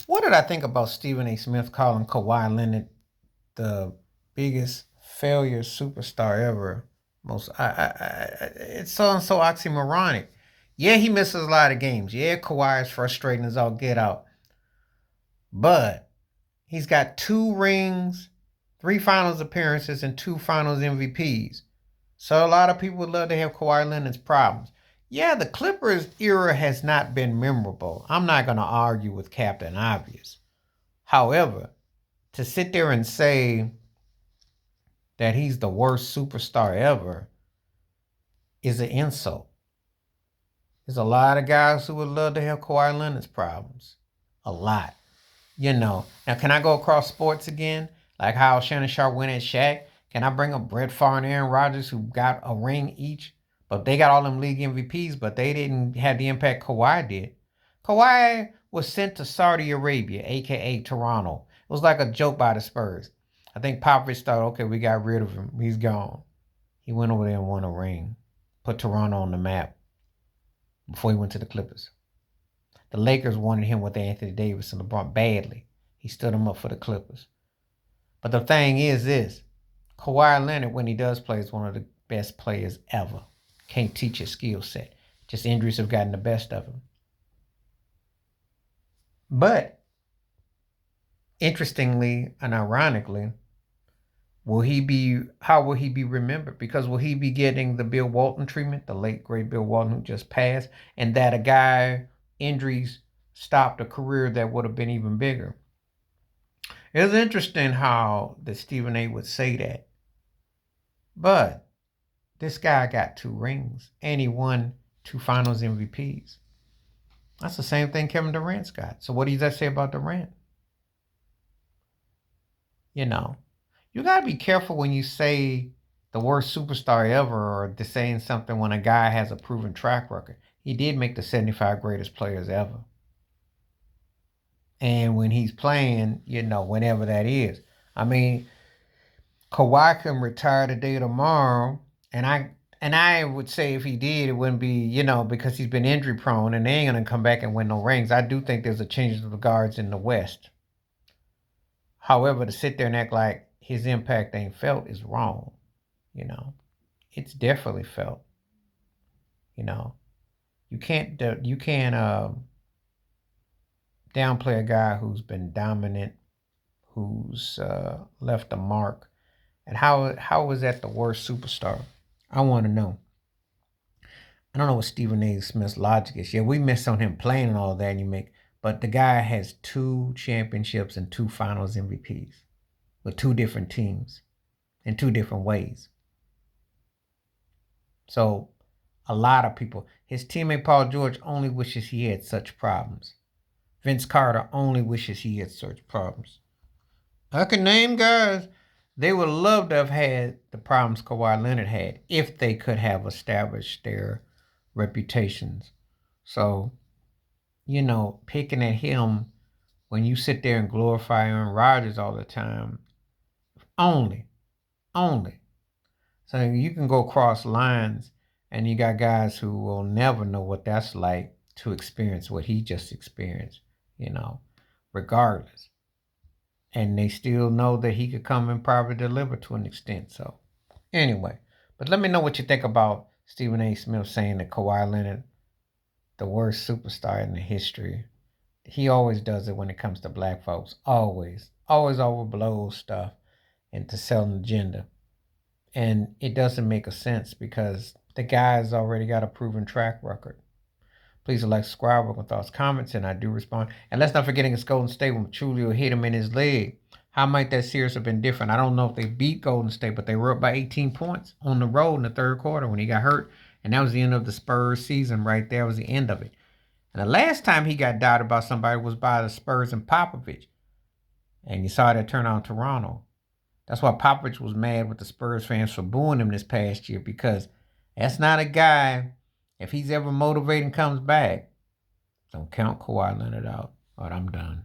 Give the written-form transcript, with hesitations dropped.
What did I think about Stephen A. Smith calling Kawhi Leonard the biggest failure superstar ever? Most, it sounds so oxymoronic. Yeah, he misses a lot of games. Yeah, Kawhi is frustrating as all get out, but he's got 2 rings, 3 finals appearances, and 2 finals MVPs. So a lot of people would love to have Kawhi Leonard's problems. Yeah, the Clippers era has not been memorable. I'm not going to argue with Captain Obvious. However, to sit there and say that he's the worst superstar ever is an insult. There's a lot of guys who would love to have Kawhi Leonard's problems. A lot. Now can I go across sports again? Like how Shannon Sharp went at Shaq? Can I bring up Brett Favre and Aaron Rodgers who got a ring each? But they got all them league MVPs, but they didn't have the impact Kawhi did. Kawhi was sent to Saudi Arabia, aka Toronto. It was like a joke by the Spurs. I think Popovich thought, okay, we got rid of him. He's gone. He went over there and won a ring. Put Toronto on the map before he went to the Clippers. The Lakers wanted him with Anthony Davis and LeBron badly. He stood him up for the Clippers. But the thing is this. Kawhi Leonard, when he does play, is one of the best players ever. Can't teach his skill set. Just injuries have gotten the best of him. But, interestingly and ironically, how will he be remembered? Because will he be getting the Bill Walton treatment, the late great Bill Walton who just passed, and that a guy injuries stopped a career that would have been even bigger? It's interesting how the Stephen A would say that. But this guy got 2 rings and he won 2 finals MVPs. That's the same thing Kevin Durant's got. So what does that say about Durant? You got to be careful when you say the worst superstar ever or to saying something when a guy has a proven track record. He did make the 75 greatest players ever. And when he's playing, whenever that is. I mean, Kawhi can retire today or tomorrow, and I would say if he did, it wouldn't be, because he's been injury prone and they ain't gonna come back and win no rings. I do think there's a change of the guards in the West. However, to sit there and act like his impact ain't felt is wrong. It's definitely felt. You can't downplay a guy who's been dominant, who's left a mark. And how is that the worst superstar? I want to know. I don't know what Stephen A. Smith's logic is. Yeah, we miss on him playing and all that, but the guy has 2 championships and 2 finals MVPs with 2 different teams in 2 different ways. So a lot of people, his teammate Paul George only wishes he had such problems. Vince Carter only wishes he had such problems. I can name guys. They would love to have had the problems Kawhi Leonard had if they could have established their reputations. So, picking at him when you sit there and glorify Aaron Rodgers all the time, only. So you can go cross lines and you got guys who will never know what that's like to experience what he just experienced, regardless. And they still know that he could come and probably deliver to an extent. So, anyway, but let me know what you think about Stephen A. Smith saying that Kawhi Leonard, the worst superstar in the history. He always does it when it comes to black folks. Always overblows stuff and to sell an agenda. And it doesn't make a sense because the guy's already got a proven track record. Please like, subscribe, with thoughts, comments, and I do respond. And let's not forget against Golden State when Julio hit him in his leg. How might that series have been different? I don't know if they beat Golden State, but they were up by 18 points on the road in the third quarter when he got hurt. And that was the end of the Spurs season right there. Was the end of it. And the last time he got doubted about somebody was by the Spurs and Popovich. And you saw that turn on Toronto. That's why Popovich was mad with the Spurs fans for booing him this past year, because that's not a guy, if he's ever motivated and comes back, don't count Kawhi Leonard out. All right, I'm done.